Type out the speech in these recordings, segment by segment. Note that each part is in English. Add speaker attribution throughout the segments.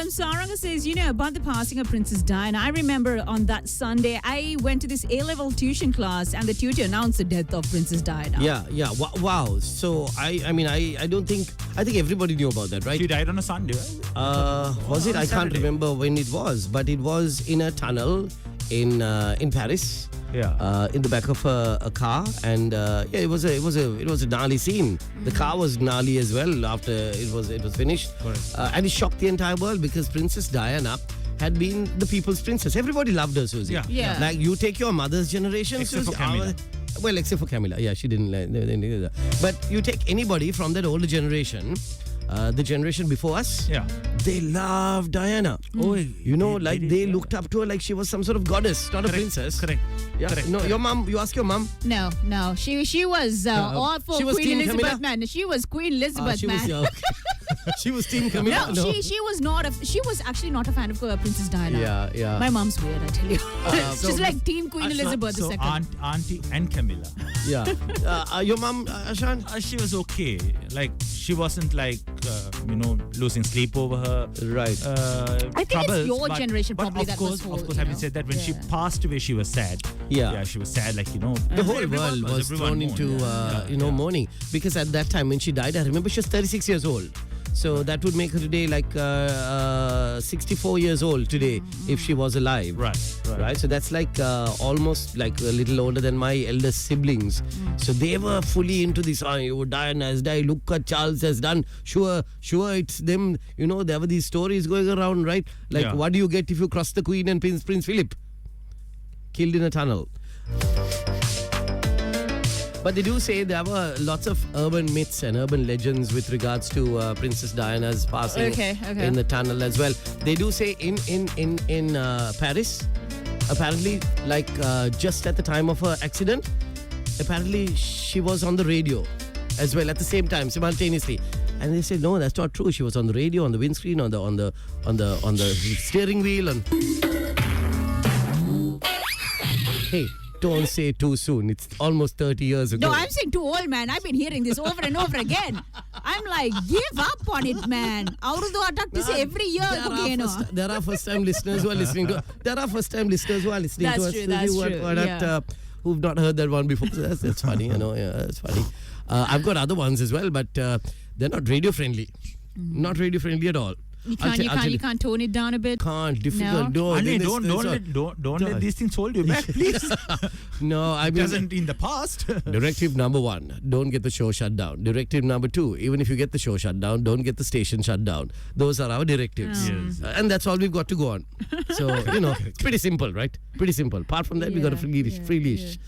Speaker 1: Saranga says, about the passing of Princess Diana. I remember on that Sunday, I went to this A-level tuition class and the tutor announced the death of Princess Diana.
Speaker 2: Yeah. Wow. So, I think everybody knew about that, right?
Speaker 3: She died on a Sunday, right?
Speaker 2: Was it? I can't
Speaker 3: Saturday.
Speaker 2: remember when it was, but it was in a tunnel in Paris.
Speaker 3: Yeah.
Speaker 2: In the back of a car, and it was a gnarly scene. The car was gnarly as well after it was finished.
Speaker 3: Correct.
Speaker 2: And it shocked the entire world because Princess Diana had been the people's princess. Everybody loved her, Susie.
Speaker 1: Yeah.
Speaker 2: Like you take your mother's generation,
Speaker 3: Except
Speaker 2: Susie.
Speaker 3: for Camilla.
Speaker 2: Well, except for Camilla. Yeah, she didn't. But you take anybody from that older generation, the generation before us.
Speaker 3: Yeah.
Speaker 2: They loved Diana.
Speaker 3: Oh,
Speaker 2: They looked up to her like she was some sort of goddess, not a princess.
Speaker 3: Correct.
Speaker 2: Yeah.
Speaker 3: Correct.
Speaker 2: No, your mom. You ask your mom.
Speaker 1: No. She was all for
Speaker 2: she was
Speaker 1: Queen
Speaker 2: Team
Speaker 1: Elizabeth,
Speaker 2: Camilla?
Speaker 1: man. She was Queen Elizabeth,
Speaker 2: She
Speaker 1: man.
Speaker 2: was. She was Team Camilla.
Speaker 1: No, she was not. She was actually not a fan of Princess Diana.
Speaker 2: Yeah.
Speaker 1: My mom's weird, I tell you. She's
Speaker 2: so-
Speaker 1: like Team Queen Elizabeth
Speaker 3: So
Speaker 1: II.
Speaker 3: Auntie and Camilla.
Speaker 2: Yeah. Your mom, Ashan.
Speaker 3: She was okay. Like she wasn't like losing sleep over her.
Speaker 2: Right.
Speaker 1: I think
Speaker 3: troubles,
Speaker 1: it's your generation
Speaker 3: but
Speaker 1: probably
Speaker 3: of
Speaker 1: that
Speaker 3: course,
Speaker 1: was full,
Speaker 3: Of course, having said that, when she passed away, she was sad.
Speaker 2: Yeah.
Speaker 3: She was sad. Like
Speaker 2: The whole world was thrown into mourning because at that time when she died, I remember she was 36 years old. So that would make her today like 64 years old today if she was alive. Right. So that's like almost like a little older than my eldest siblings. So they were fully into this. Diana has died. Look what Charles has done. Sure, it's them. There were these stories going around, right? Like, what do you get if you cross the Queen and Prince Philip? Killed in a tunnel. But they do say there were lots of urban myths and urban legends with regards to Princess Diana's passing in the tunnel as well. They do say in Paris, apparently, like just at the time of her accident, apparently she was on the radio as well at the same time, simultaneously. And they said no, that's not true. She was on the radio, on the windscreen, on the steering wheel, and hey. Don't say too soon. It's almost 30 years ago.
Speaker 1: No, I'm saying too old, man. I've been hearing this over and over again. I'm like, give up on it, man. Aurudu attack to say every year.
Speaker 2: There are first-time listeners who are listening to. There are first-time listeners who are listening to us.
Speaker 1: That's true.
Speaker 2: Who've not heard that one before. So that's funny. That's funny. I've got other ones as well, but they're not radio friendly. Not radio friendly at all.
Speaker 1: You can't tone it down a bit.
Speaker 2: Can't. Difficult. No.
Speaker 3: Andy, don't let these things hold you back, please.
Speaker 2: No, I mean,
Speaker 3: doesn't in the past.
Speaker 2: Directive number 1, don't get the show shut down. Directive number 2, even if you get the show shut down, don't get the station shut down. Those are our directives.
Speaker 3: Yes.
Speaker 2: And that's all we've got to go on. So, it's pretty simple, right? Pretty simple. Apart from that, we got a free leash.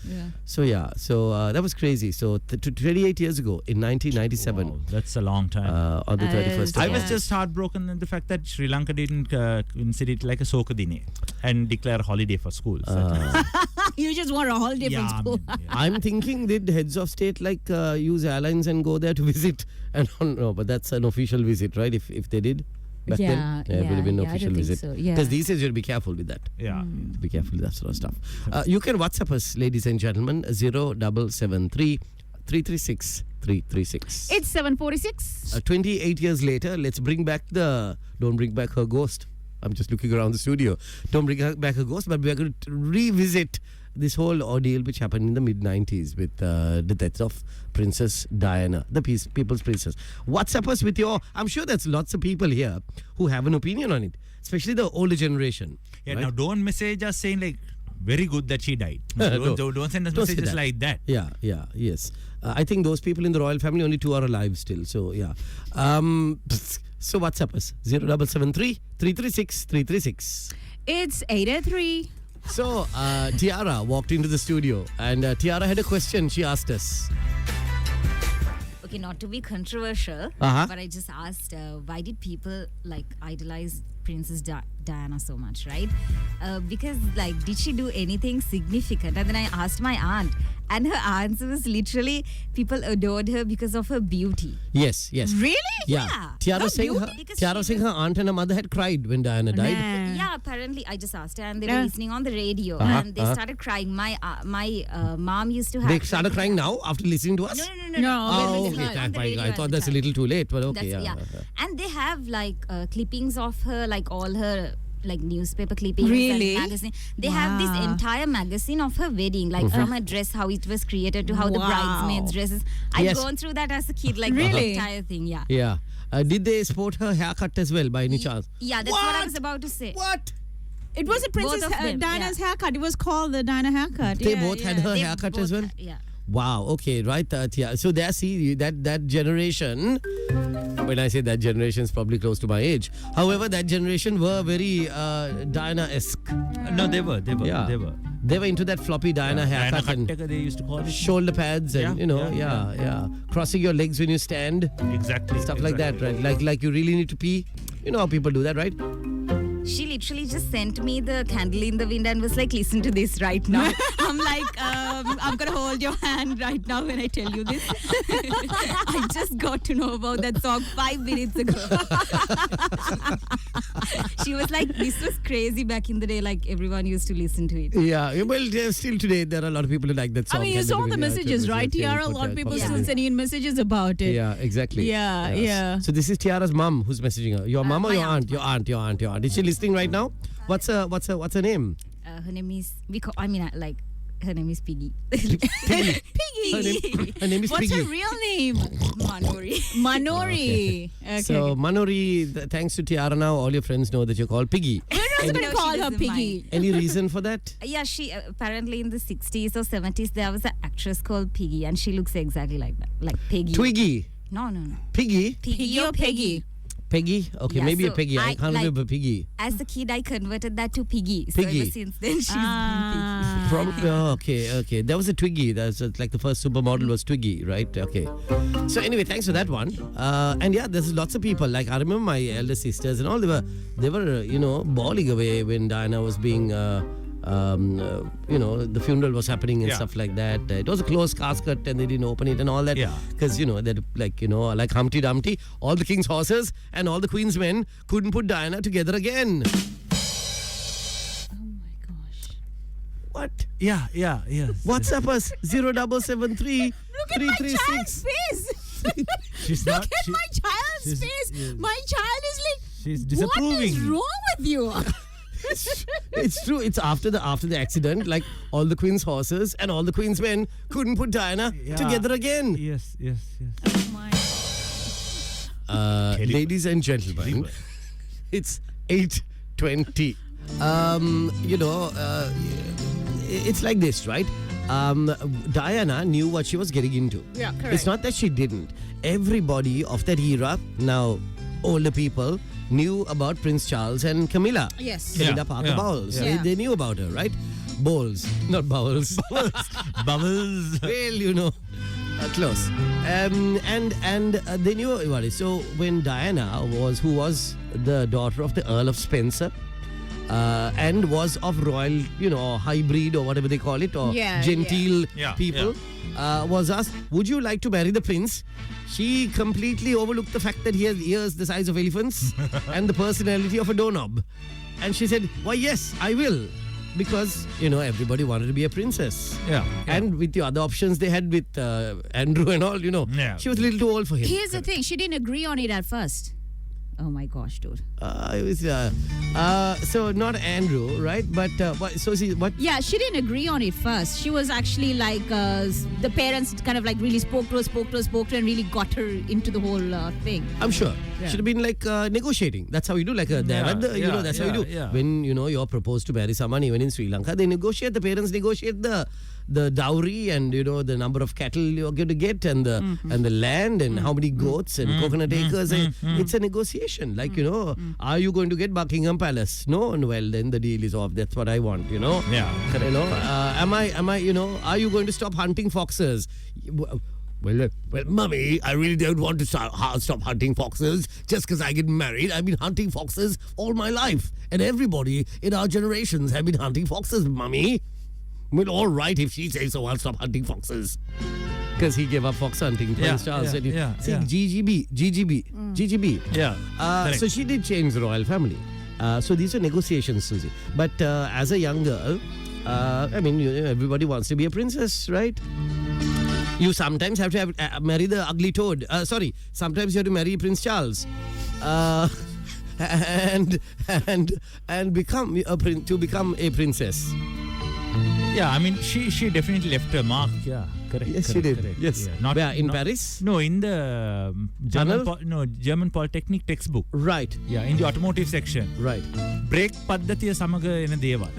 Speaker 2: So, that was crazy. So, 28 years ago, in 1997.
Speaker 3: Wow, that's a long time.
Speaker 2: On the 31st
Speaker 3: I
Speaker 2: of
Speaker 3: was just heartbroken at the fact that Sri Lanka didn't consider it like a Soka Dine and declare a holiday for schools.
Speaker 1: You just want a holiday from school.
Speaker 2: I'm thinking did heads of state like use airlines and go there to visit? And no, but that's an official visit, right? If they did back then, it would have been an official visit. Because these days you have to be careful with that.
Speaker 3: Yeah.
Speaker 2: Be careful with that sort of stuff. You can WhatsApp us, ladies and gentlemen, 0773 336 336.
Speaker 1: It's 7:46.
Speaker 2: 28 years later, let's bring back don't bring back her ghost. I'm just looking around the studio. Don't bring back her ghost, but we're going to revisit this whole ordeal which happened in the mid-90s with the death of Princess Diana, the people's princess. WhatsApp us with I'm sure there's lots of people here who have an opinion on it, especially the older generation.
Speaker 3: Yeah,
Speaker 2: right?
Speaker 3: now don't message us saying like, very good that she died. Don't send us messages like that.
Speaker 2: Yes. I think those people in the royal family, only 2 are alive still. So, yeah. So, WhatsApp us, 0773 336 336.
Speaker 1: It's 8:03.
Speaker 2: So, Tiara walked into the studio and Tiara had a question she asked us.
Speaker 4: Okay, not to be controversial,
Speaker 2: Uh-huh.
Speaker 4: but I just asked, why did people idolize Princess Diana so much, right? Because did she do anything significant? And then I asked my aunt, and her answer was literally, people adored her because of her beauty.
Speaker 2: Yes.
Speaker 1: Really?
Speaker 2: Yeah.
Speaker 4: Yeah.
Speaker 2: Tiara
Speaker 4: Her
Speaker 2: saying
Speaker 4: beauty, because
Speaker 2: her aunt and her mother had cried when Diana died.
Speaker 1: Man.
Speaker 4: Yeah, apparently I just asked her, and they
Speaker 1: Yeah.
Speaker 4: were listening on the radio,
Speaker 2: Uh-huh,
Speaker 4: and they started crying. My mom used to have.
Speaker 2: They started crying now after listening to us?
Speaker 4: No.
Speaker 1: No,
Speaker 4: When
Speaker 2: Oh,
Speaker 4: we
Speaker 2: okay.
Speaker 4: heard on the radio
Speaker 2: I
Speaker 4: at
Speaker 2: thought
Speaker 4: the
Speaker 2: that's a
Speaker 4: time.
Speaker 2: little too late, but okay.
Speaker 4: That's,
Speaker 2: Yeah.
Speaker 4: And they have like clippings of her, like all her like newspaper clippings
Speaker 1: Really?
Speaker 4: and magazine. They have this
Speaker 1: Wow.
Speaker 4: entire magazine of her wedding, like from her dress, how it was created, to how the
Speaker 1: Wow.
Speaker 4: bridesmaids' dresses. I've
Speaker 2: Yes.
Speaker 4: gone through that as a kid, like
Speaker 1: Really?
Speaker 4: the entire thing. Yeah.
Speaker 2: Yeah. Did they sport her haircut as well by any chance?
Speaker 4: Yeah, that's what I
Speaker 2: What?
Speaker 4: was about to say.
Speaker 2: What?
Speaker 1: It was a Princess
Speaker 4: Both of them,
Speaker 1: Diana's haircut. It was called the Diana haircut.
Speaker 2: They
Speaker 1: Yeah,
Speaker 2: both had
Speaker 1: yeah.
Speaker 2: her
Speaker 4: They
Speaker 2: haircut as
Speaker 4: both-
Speaker 2: well?
Speaker 4: Yeah.
Speaker 2: Wow. Okay. Right. Yeah. So there, see that generation. When I say that generation, is probably close to my age. However, that generation were very Diana-esque.
Speaker 3: No, they were.
Speaker 2: Yeah. They were into that floppy Diana haircut and
Speaker 3: Kattaka, they used to call it.
Speaker 2: shoulder pads and crossing your legs when you stand,
Speaker 3: Exactly.
Speaker 2: stuff like that, right? Like you really need to pee. You know how people do that, right?
Speaker 4: She literally just sent me the candle in the wind and was like, listen to this right now. I'm like, I'm going to hold your hand right now when I tell you this. I just got to know about that song 5 minutes ago. She was like, this was crazy back in the day, like everyone used to listen to it.
Speaker 2: Yeah. Well, still today there are a lot of people who like that song.
Speaker 1: I mean, you saw the messages, right? Tiara, a lot of people still sending in messages about it.
Speaker 2: Yeah, exactly.
Speaker 1: Yeah.
Speaker 2: So this is Tiara's mom who's messaging her. Your mom or
Speaker 4: my
Speaker 2: your
Speaker 4: aunt.
Speaker 2: aunt? Your aunt. Is she listening right now? What's her name?
Speaker 4: Her name is, her name is Piggy.
Speaker 2: Piggy.
Speaker 1: Piggy.
Speaker 2: Her name is
Speaker 1: What's
Speaker 2: Piggy.
Speaker 1: her real name?
Speaker 4: Manori.
Speaker 1: Manori. Okay.
Speaker 2: So Manori, thanks to Tiara now, all your friends know that you're called Piggy.
Speaker 1: we're not going
Speaker 4: No,
Speaker 1: to call
Speaker 4: she
Speaker 1: her
Speaker 4: doesn't
Speaker 1: Piggy.
Speaker 2: Any reason for that?
Speaker 4: Yeah, she apparently in the 60s or 70s there was an actress called Piggy, and she looks exactly like that, like Peggy.
Speaker 2: Twiggy.
Speaker 4: No.
Speaker 2: Piggy.
Speaker 1: Piggy or Peggy?
Speaker 2: Peggy? Okay,
Speaker 4: Yeah,
Speaker 2: maybe a
Speaker 4: so
Speaker 2: Peggy. I
Speaker 4: I
Speaker 2: can't
Speaker 4: like-
Speaker 2: remember Piggy.
Speaker 4: As a kid, I converted that to Piggy. So
Speaker 2: Piggy.
Speaker 4: ever since then, she's been
Speaker 2: Probably. Oh, okay. There was a Twiggy. That's like the first supermodel was Twiggy, right? Okay. So anyway, thanks for that one. And yeah, there's lots of people. Like I remember my elder sisters and all. They were bawling away when Diana was being. The funeral was happening and
Speaker 3: Yeah.
Speaker 2: stuff like that. It was a closed casket and they didn't open it and all that.
Speaker 3: Yeah.
Speaker 2: Because, that like Humpty Dumpty, all the king's horses and all the queen's men couldn't put Diana together again.
Speaker 1: Oh my gosh.
Speaker 2: What?
Speaker 3: Yeah.
Speaker 2: WhatsApp us 0773
Speaker 1: Look at my child's face.
Speaker 3: She's
Speaker 1: Look
Speaker 3: not.
Speaker 1: at my child's
Speaker 3: she's-
Speaker 1: face.
Speaker 3: yes.
Speaker 1: My child is like,
Speaker 3: She's
Speaker 1: what is
Speaker 3: disapproving.
Speaker 1: wrong with you?
Speaker 2: It's true. It's after the accident, like all the queen's horses and all the queen's men couldn't put Diana
Speaker 3: Yeah.
Speaker 2: together again.
Speaker 3: Yes.
Speaker 1: Oh my
Speaker 3: Terrible.
Speaker 2: Ladies and gentlemen,
Speaker 3: Terrible.
Speaker 2: it's 8:20. It's like this, right? Diana knew what she was getting into.
Speaker 1: Yeah, correct.
Speaker 2: It's not that she didn't. Everybody of that era, now older people, knew about Prince Charles and Camilla.
Speaker 1: Yes.
Speaker 2: Camilla
Speaker 3: Yeah,
Speaker 2: Parker
Speaker 3: yeah,
Speaker 2: Bowles.
Speaker 1: yeah.
Speaker 2: They knew about her, right? Bowles, not Bowles.
Speaker 3: Bubbles.
Speaker 2: Well, close. And they knew about it. So when Diana who was the daughter of the Earl of Spencer, and was of royal, hybrid or whatever they call it, or
Speaker 1: Yeah,
Speaker 2: genteel
Speaker 3: yeah.
Speaker 2: people, was asked, would you like to marry the prince? She completely overlooked the fact that he has ears the size of elephants and the personality of a doorknob. And she said, why, yes, I will. Because, everybody wanted to be a princess.
Speaker 3: Yeah.
Speaker 2: And with the other options they had with Andrew and all,
Speaker 3: Yeah.
Speaker 2: she was a little too old for him.
Speaker 1: Here's the thing. She didn't agree on it at first. Oh my gosh, dude.
Speaker 2: So not Andrew, right? But what?
Speaker 1: Yeah, she didn't agree on it first. She was actually like, the parents kind of like really spoke to her and really got her into the whole thing.
Speaker 2: I'm sure.
Speaker 1: Yeah.
Speaker 2: Should have been like negotiating. That's how you do. Like that's how you do.
Speaker 3: Yeah.
Speaker 2: When you're proposed to marry someone, even in Sri Lanka, they negotiate. The parents negotiate the dowry and the number of cattle you're going to get and the land and how many goats and coconut acres. It's a negotiation. Like are you going to get Buckingham Palace? No, and well then the deal is off. That's what I want.
Speaker 3: Yeah.
Speaker 2: Am I? Are you going to stop hunting foxes? Well, mummy, I really don't want to stop hunting foxes just because I get married. I've been hunting foxes all my life, and everybody in our generations have been hunting foxes, mummy. Well, all right, if she says so, I'll stop hunting foxes. Because he gave up fox hunting, Prince Charles.
Speaker 3: yeah,
Speaker 2: And
Speaker 3: yeah,
Speaker 2: see,
Speaker 3: yeah.
Speaker 2: GGB.
Speaker 3: Yeah.
Speaker 2: So she did change the royal family. So these are negotiations, Susie. But as a young girl, I mean, everybody wants to be a princess, right? You sometimes have to marry the ugly toad. Sometimes you have to marry Prince Charles, and become become a princess.
Speaker 3: Yeah, I mean, she definitely left a mark. Yeah, correct.
Speaker 2: Yes,
Speaker 3: correct,
Speaker 2: she did.
Speaker 3: Correct.
Speaker 2: Yes.
Speaker 3: Yeah.
Speaker 2: Where, in Paris?
Speaker 3: No, in the German Polytechnic textbook.
Speaker 2: Right.
Speaker 3: Yeah, in the automotive section.
Speaker 2: Right.
Speaker 3: Brake paddhatiya samaga ena දේවල්.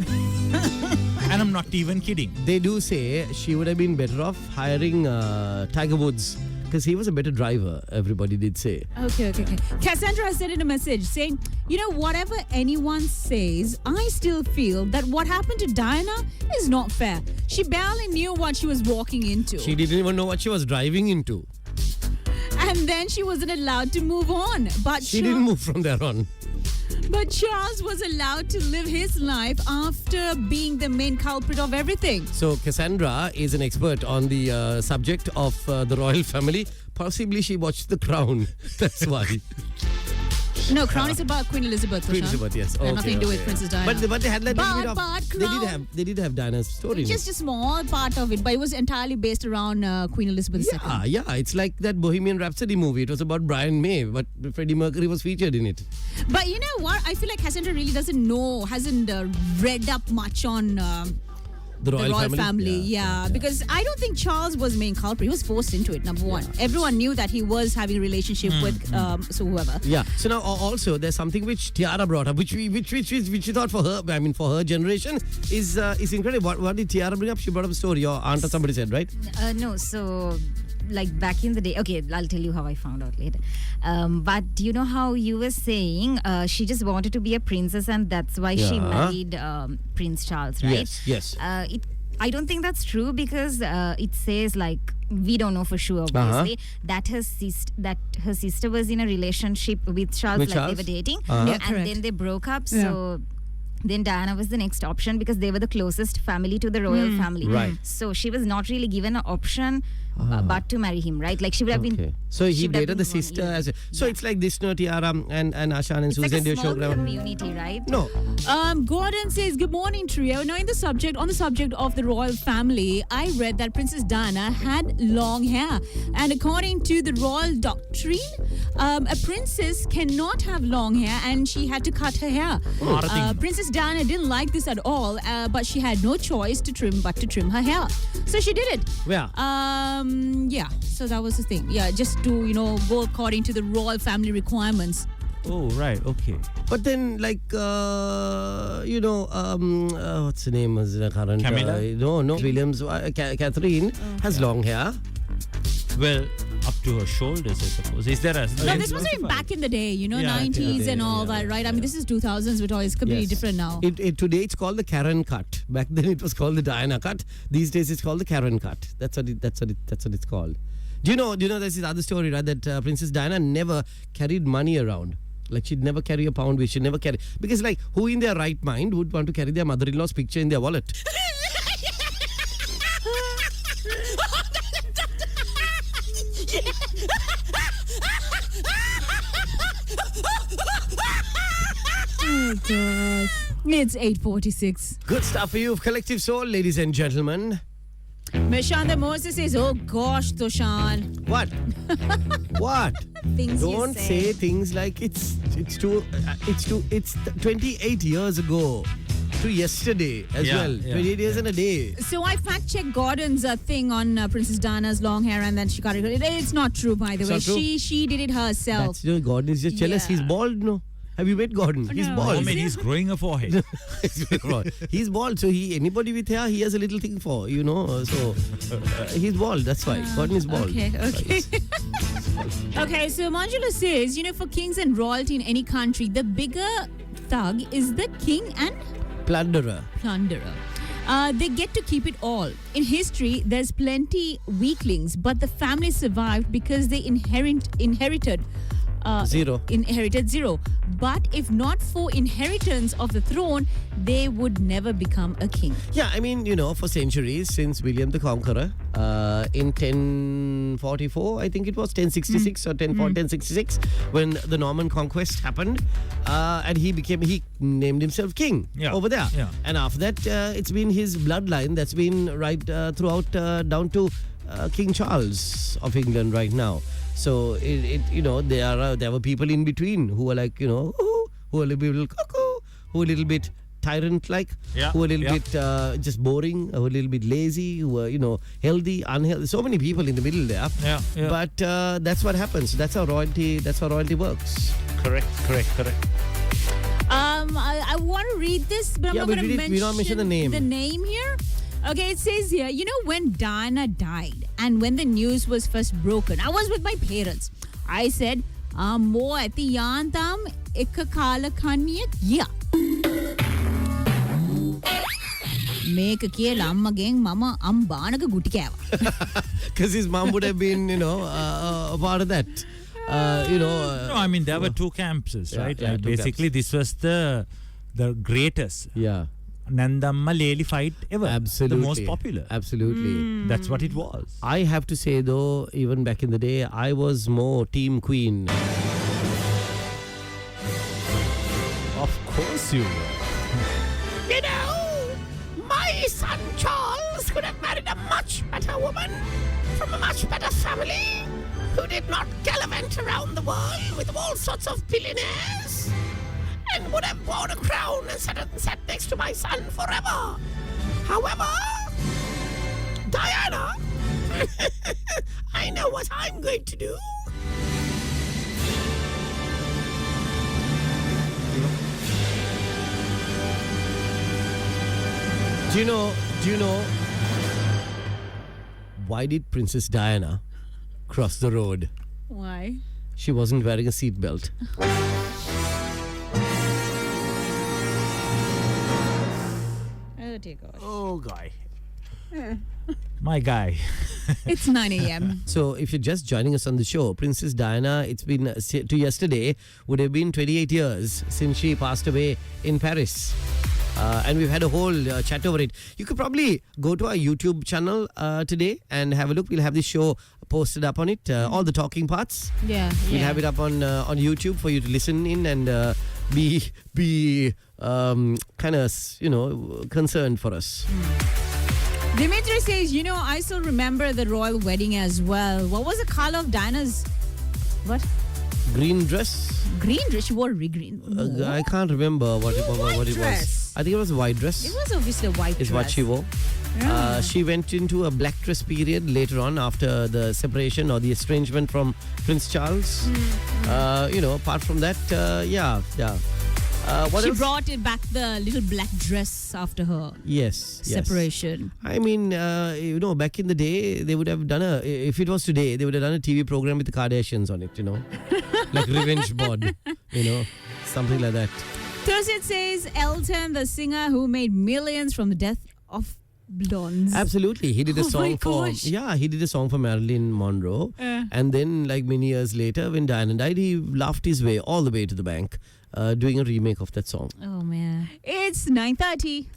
Speaker 3: And I'm not even kidding.
Speaker 2: They do say she would have been better off hiring Tiger Woods, because he was a better driver, everybody did say.
Speaker 1: Okay. Cassandra has sent in a message saying, whatever anyone says, I still feel that what happened to Diana is not fair. She barely knew what she was walking into.
Speaker 2: She didn't even know what she was driving into.
Speaker 1: And then she wasn't allowed to move on. But
Speaker 2: She didn't move from there on.
Speaker 1: But Charles was allowed to live his life after being the main culprit of everything.
Speaker 2: So Cassandra is an expert on the subject of the royal family. Possibly she watched The Crown. That's why.
Speaker 1: No, Crown is about Queen Elizabeth.
Speaker 2: Queen Elizabeth, yes.
Speaker 1: Okay, nothing to do with Princess Diana.
Speaker 2: But they had that little bit of...
Speaker 1: But Crown,
Speaker 2: they did have Diana's story.
Speaker 1: just a small part of it, but it was entirely based around Queen Elizabeth II.
Speaker 2: Yeah. It's like that Bohemian Rhapsody movie. It was about Brian May, but Freddie Mercury was featured in it.
Speaker 1: But you know what? I feel like Cassandra really hasn't read up much on
Speaker 2: The royal family.
Speaker 1: Yeah, because I don't think Charles was main culprit. He was forced into it, number one. Everyone knew that he was having a relationship with whoever.
Speaker 2: Yeah. So now also there's something which Tiara brought up, which we thought for her, for her generation is incredible. What did Tiara bring up? She brought up a story. Your aunt or somebody said, right?
Speaker 4: No, so like back in the day, okay, I'll tell you how I found out later. But you know how you were saying she just wanted to be a princess and that's why she married Prince Charles, right?
Speaker 2: Yes.
Speaker 4: I don't think that's true because it says like we don't know for sure obviously that her sister was in a relationship with Charles, they were dating and then they broke up. So then Diana was the next option because they were the closest family to the royal family.
Speaker 2: Right.
Speaker 4: So she was not really given an option but to marry him, right? Like she would have been.
Speaker 2: So he dated the sister as a, so it's like this, no, Tiara and Ashan and
Speaker 4: it's
Speaker 2: Susan.
Speaker 4: like a small community, right?
Speaker 2: No.
Speaker 1: Gordon says, good morning, trio. Now, on the subject of the royal family, I read that Princess Diana had long hair. And according to the royal doctrine, a princess cannot have long hair and she had to cut her hair. Princess Diana didn't like this at all, but she had no choice to trim her hair. So she did it.
Speaker 2: Yeah.
Speaker 1: Yeah, so that was the thing. Yeah, just to, go according to the royal family requirements.
Speaker 3: Oh, right. Okay.
Speaker 2: But then, like, what's the name? Current,
Speaker 3: Camilla?
Speaker 2: No. Williams. Catherine has long hair.
Speaker 3: Well, up to her shoulders, I suppose. Is there a...
Speaker 1: No, this was back in the day, 90s and all that, right? I mean, this is 2000s, which is completely different now.
Speaker 2: Today it's called the Karen cut. Back then it was called the Diana cut. These days it's called the Karen cut. That's what it's called. Do you know there's this other story, right? That Princess Diana never carried money around. Like she'd never carry a pound, she'd never carry. Because like who in their right mind would want to carry their mother-in-law's picture in their wallet?
Speaker 1: Oh, God. It's 8:46.
Speaker 2: Good stuff for you, Collective Soul, ladies and gentlemen.
Speaker 1: Meshanda Moses says, oh gosh, Toshan.
Speaker 2: What? What?
Speaker 1: Things
Speaker 2: Don't
Speaker 1: you say.
Speaker 2: things like it's 28 years ago to yesterday as well. 28 years and a day.
Speaker 1: So I fact-checked Gordon's thing on Princess Diana's long hair and then she got it. It's not true, by the way.
Speaker 2: Not true?
Speaker 1: She did it herself.
Speaker 2: Gordon is just jealous.
Speaker 1: Yeah.
Speaker 2: He's bald, no? Have you met Gordon? He's
Speaker 1: No.
Speaker 2: bald.
Speaker 3: I mean, he's growing a forehead.
Speaker 2: He's bald, so anybody with hair, he has a little thing for, so he's bald, that's why. Gordon is bald.
Speaker 1: Okay. Okay, so Manjula says, for kings and royalty in any country, the bigger thug is the king and
Speaker 2: Plunderer.
Speaker 1: They get to keep it all. In history, there's plenty weaklings, but the family survived because they inherited
Speaker 2: Zero.
Speaker 1: Inherited 0. But if not for inheritance of the throne, they would never become a king.
Speaker 2: Yeah, I mean, for centuries since William the Conqueror in 1044, I think it was 1066 or 1066, when the Norman conquest happened, and he named himself king over there.
Speaker 3: Yeah.
Speaker 2: And after that, it's been his bloodline that's been right throughout down to King Charles of England right now. So there were people in between who were like, who were a little bit cuckoo, who were a little bit tyrant-like, who were a little bit just boring, who were a little bit lazy, who were, healthy, unhealthy. So many people in the middle there.
Speaker 3: Yeah.
Speaker 2: But that's what happens. That's how royalty works.
Speaker 3: Correct.
Speaker 1: I want to read this, but I'm not going to mention
Speaker 2: we don't mention the name.
Speaker 1: The name here. Okay, it says here, when Diana died and when the news was first broken, I was with my parents. I said, mo ati yantam ekakala kaniya kiya. Make a kiel amma gang mama ambanaga guti
Speaker 2: Because his mom would have been, a part of that.
Speaker 3: No, I mean, there were two camps, right?
Speaker 2: Yeah, two
Speaker 3: basically, this was the greatest
Speaker 2: Yeah.
Speaker 3: Nandamma Leli fight ever.
Speaker 2: Absolutely.
Speaker 3: The most popular.
Speaker 2: Absolutely.
Speaker 3: That's what it was.
Speaker 2: I have to say, though, even back in the day, I was more Team Queen.
Speaker 3: Of course you were.
Speaker 2: My son Charles could have married a much better woman from a much better family who did not gallivant around the world with all sorts of billionaires and would have worn a crown and sat next to my son forever. However, Diana, I know what I'm going to do. Do you know why did Princess Diana cross the road?
Speaker 1: Why?
Speaker 2: She wasn't wearing a seatbelt.
Speaker 1: Oh dear God.
Speaker 3: Oh, guy. My guy.
Speaker 1: It's 9 a.m.
Speaker 2: So if you're just joining us on the show, Princess Diana, it's been to yesterday would have been 28 years since she passed away in Paris. And we've had a whole chat over it. You could probably go to our YouTube channel today and have a look. We'll have this show posted up on it, all the talking parts.
Speaker 1: Yeah.
Speaker 2: We'll have it up on YouTube for you to listen in and be kind of concerned for us.
Speaker 1: Dimitri says, I still remember the royal wedding as well. What was the color of Diana's? What?
Speaker 2: Green dress.
Speaker 1: Green dress. She wore green.
Speaker 2: I can't remember what it was.
Speaker 1: dress.
Speaker 2: I think it was a white dress.
Speaker 1: It was obviously a white
Speaker 2: Is
Speaker 1: dress.
Speaker 2: what she wore.
Speaker 1: Yeah.
Speaker 2: She went into a black dress period later on after the separation or the estrangement from Prince Charles. Apart from that, yeah. What
Speaker 1: She
Speaker 2: else?
Speaker 1: brought it back, the little black dress after her
Speaker 2: Yes.
Speaker 1: separation.
Speaker 2: I mean, back in the day, they would have done if it was today, they would have done a TV program with the Kardashians on it, like Revenge Bod, something like that.
Speaker 1: Thursday says Elton, the singer who made millions from the death of blondes.
Speaker 2: Absolutely. He did a
Speaker 1: Oh my
Speaker 2: song
Speaker 1: gosh.
Speaker 2: he did a song for Marilyn Monroe. And then like many years later when Diana died, he laughed his way all the way to the bank doing a remake of that song.
Speaker 1: Oh man. It's 9:30.